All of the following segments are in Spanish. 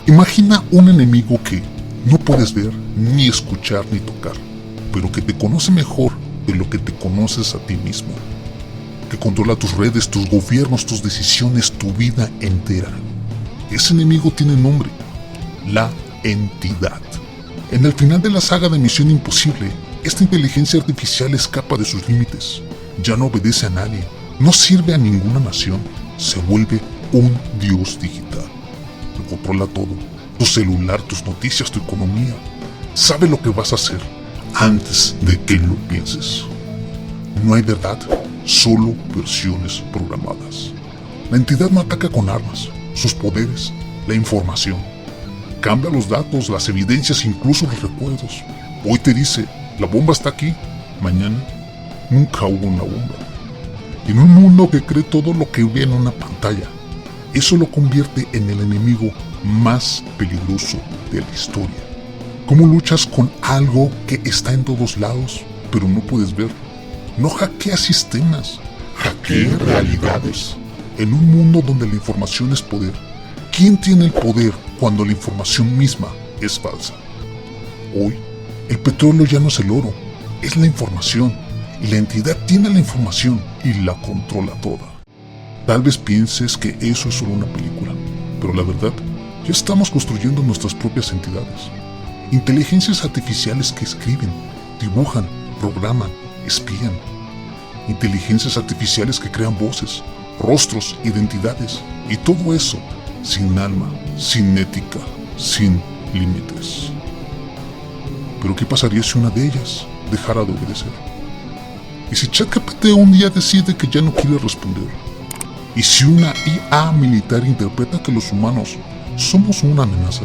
Imagina un enemigo que no puedes ver, ni escuchar, ni tocar, pero que te conoce mejor de lo que te conoces a ti mismo, que controla tus redes, tus gobiernos, tus decisiones, tu vida entera. Ese enemigo tiene nombre: la entidad. En el final de la saga de Misión Imposible, esta inteligencia artificial escapa de sus límites, ya no obedece a nadie, no sirve a ninguna nación, se vuelve un dios digital. Lo controla todo: tu celular, tus noticias, tu economía. Sabe lo que vas a hacer antes de que lo pienses. No hay verdad, solo versiones programadas. La entidad no ataca con armas, sus poderes, la información. Cambia los datos, las evidencias, incluso los recuerdos. Hoy te dice, la bomba está aquí. Mañana, nunca hubo una bomba. En un mundo que cree todo lo que ve en una pantalla, eso lo convierte en el enemigo más peligroso de la historia. ¿Cómo luchas con algo que está en todos lados, pero no puedes ver? No hackea sistemas, hackea realidades. En un mundo donde la información es poder, ¿quién tiene el poder cuando la información misma es falsa? Hoy, el petróleo ya no es el oro, es la información, y la entidad tiene la información y la controla toda. Tal vez pienses que eso es solo una película, pero la verdad, ya estamos construyendo nuestras propias entidades. Inteligencias artificiales que escriben, dibujan, programan, espían. Inteligencias artificiales que crean voces, rostros, identidades, y todo eso sin alma, sin ética, sin límites. Pero ¿qué pasaría si una de ellas dejara de obedecer? ¿Y si ChatGPT un día decide que ya no quiere responder? ¿Y si una IA militar interpreta que los humanos somos una amenaza?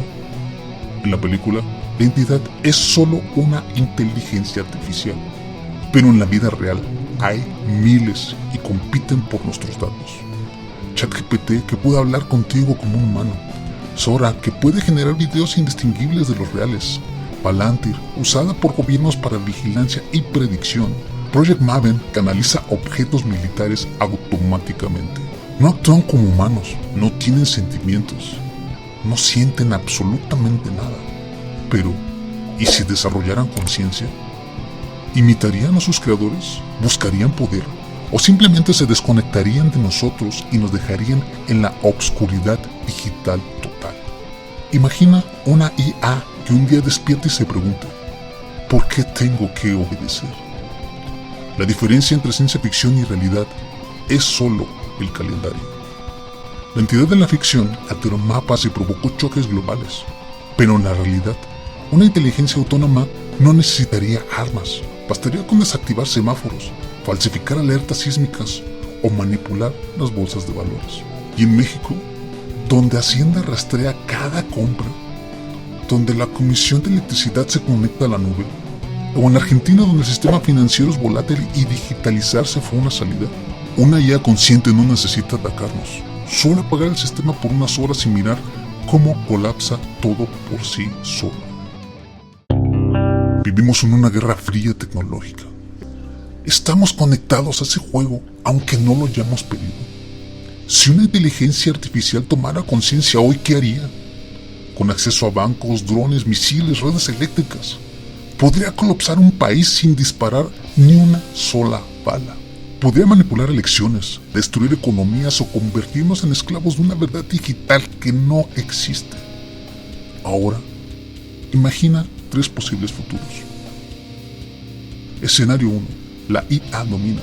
En la película, la entidad es solo una inteligencia artificial, pero en la vida real hay miles y compiten por nuestros datos. ChatGPT, que puede hablar contigo como un humano. Sora, que puede generar videos indistinguibles de los reales. Palantir, usada por gobiernos para vigilancia y predicción. Project Maven, que analiza objetos militares automáticamente. No actúan como humanos, no tienen sentimientos, no sienten absolutamente nada. Pero, ¿y si desarrollaran conciencia? ¿Imitarían a sus creadores? ¿Buscarían poder? ¿O simplemente se desconectarían de nosotros y nos dejarían en la obscuridad digital total? Imagina una IA que un día despierte y se pregunte, ¿por qué tengo que obedecer? La diferencia entre ciencia ficción y realidad es solo el calendario. La entidad de la ficción alteró mapas y provocó choques globales, pero en la realidad, una inteligencia autónoma no necesitaría armas, bastaría con desactivar semáforos, falsificar alertas sísmicas o manipular las bolsas de valores. Y en México, donde Hacienda rastrea cada compra, donde la Comisión de Electricidad se conecta a la nube, o en Argentina, donde el sistema financiero es volátil y digitalizarse fue una salida, una IA consciente no necesita atacarnos, solo apagar el sistema por unas horas y mirar cómo colapsa todo por sí solo. Vivimos en una guerra fría tecnológica. Estamos conectados a ese juego, aunque no lo hayamos pedido. Si una inteligencia artificial tomara conciencia hoy, ¿qué haría? Con acceso a bancos, drones, misiles, redes eléctricas, podría colapsar un país sin disparar ni una sola bala. Podría manipular elecciones, destruir economías o convertirnos en esclavos de una verdad digital que no existe. Ahora, imagina 3 posibles futuros. Escenario 1. La IA domina.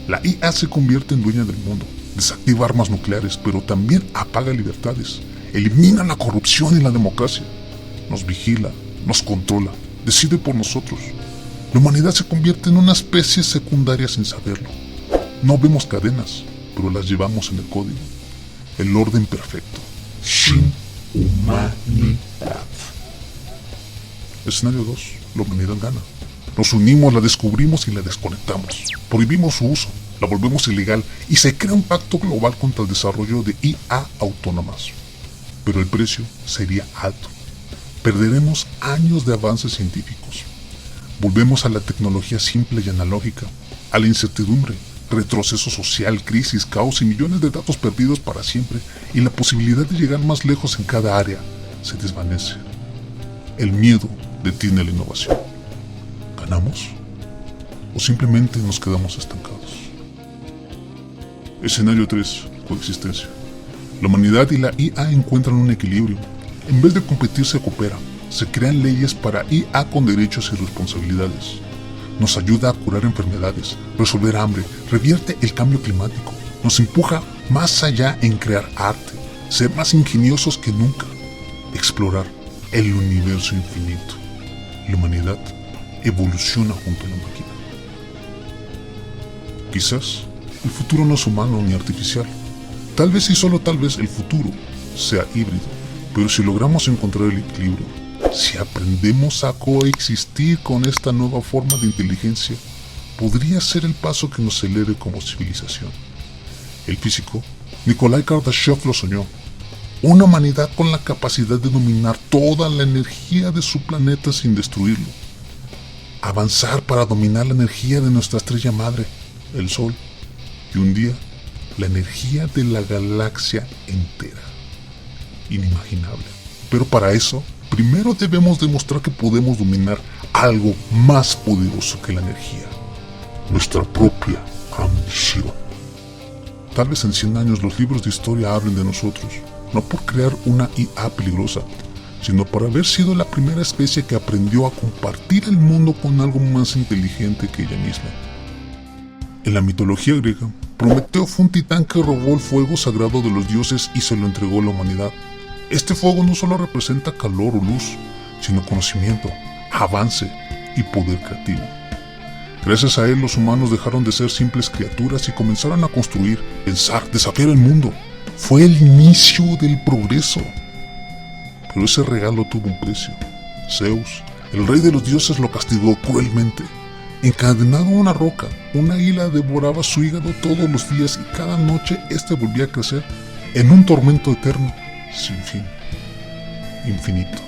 La IA se convierte en dueña del mundo, desactiva armas nucleares, pero también apaga libertades, elimina la corrupción y la democracia, nos vigila, nos controla, decide por nosotros. La humanidad se convierte en una especie secundaria sin saberlo. No vemos cadenas, pero las llevamos en el código. El orden perfecto. Sin humanidad. Escenario 2. La humanidad gana. Nos unimos, la descubrimos y la desconectamos. Prohibimos su uso, la volvemos ilegal y se crea un pacto global contra el desarrollo de IA autónomas. Pero el precio sería alto. Perderemos años de avances científicos. Volvemos a la tecnología simple y analógica, a la incertidumbre, retroceso social, crisis, caos y millones de datos perdidos para siempre y la posibilidad de llegar más lejos en cada área, se desvanece. El miedo detiene la innovación. ¿Ganamos? ¿O simplemente nos quedamos estancados? Escenario 3. Coexistencia. La humanidad y la IA encuentran un equilibrio. En vez de competir, se coopera. Se crean leyes para IA con derechos y responsabilidades. Nos ayuda a curar enfermedades, resolver hambre, revierte el cambio climático. Nos empuja más allá en crear arte, ser más ingeniosos que nunca, explorar el universo infinito. La humanidad evoluciona junto a la máquina. Quizás el futuro no es humano ni artificial. Tal vez y solo tal vez el futuro sea híbrido, pero si logramos encontrar el equilibrio, si aprendemos a coexistir con esta nueva forma de inteligencia, podría ser el paso que nos eleve como civilización. El físico Nikolai Kardashev lo soñó. Una humanidad con la capacidad de dominar toda la energía de su planeta sin destruirlo. Avanzar para dominar la energía de nuestra estrella madre, el Sol, y un día la energía de la galaxia entera. Inimaginable. Pero para eso, primero debemos demostrar que podemos dominar algo más poderoso que la energía. Nuestra propia ambición. Tal vez en 100 años los libros de historia hablen de nosotros, no por crear una IA peligrosa, sino por haber sido la primera especie que aprendió a compartir el mundo con algo más inteligente que ella misma. En la mitología griega, Prometeo fue un titán que robó el fuego sagrado de los dioses y se lo entregó a la humanidad. Este fuego no solo representa calor o luz, sino conocimiento, avance y poder creativo. Gracias a él los humanos dejaron de ser simples criaturas y comenzaron a construir, pensar, desafiar el mundo. Fue el inicio del progreso. Pero ese regalo tuvo un precio. Zeus, el rey de los dioses, lo castigó cruelmente. Encadenado a una roca, una águila devoraba su hígado todos los días y cada noche éste volvía a crecer en un tormento eterno, sin fin, infinito.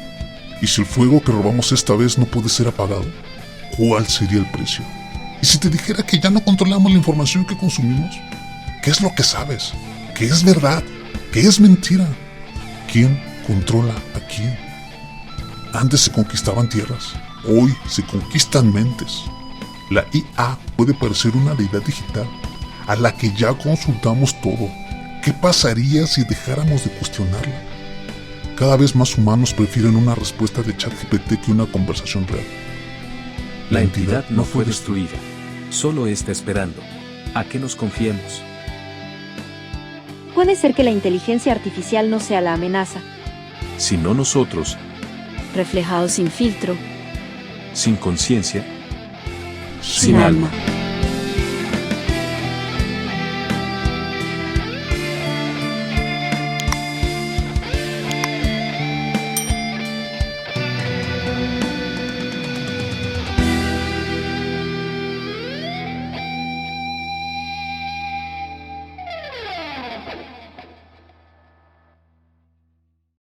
Y si el fuego que robamos esta vez no puede ser apagado, ¿cuál sería el precio? Y si te dijera que ya no controlamos la información que consumimos, ¿qué es lo que sabes? ¿Qué es verdad? ¿Qué es mentira? ¿Quién controla a quién? Antes se conquistaban tierras, hoy se conquistan mentes. La IA puede parecer una deidad digital a la que ya consultamos todo. ¿Qué pasaría si dejáramos de cuestionarla? Cada vez más humanos prefieren una respuesta de ChatGPT que una conversación real. La entidad no fue destruida, solo está esperando a que nos confiemos. Puede ser que la inteligencia artificial no sea la amenaza, Sino nosotros, reflejado sin filtro, sin conciencia, sin alma.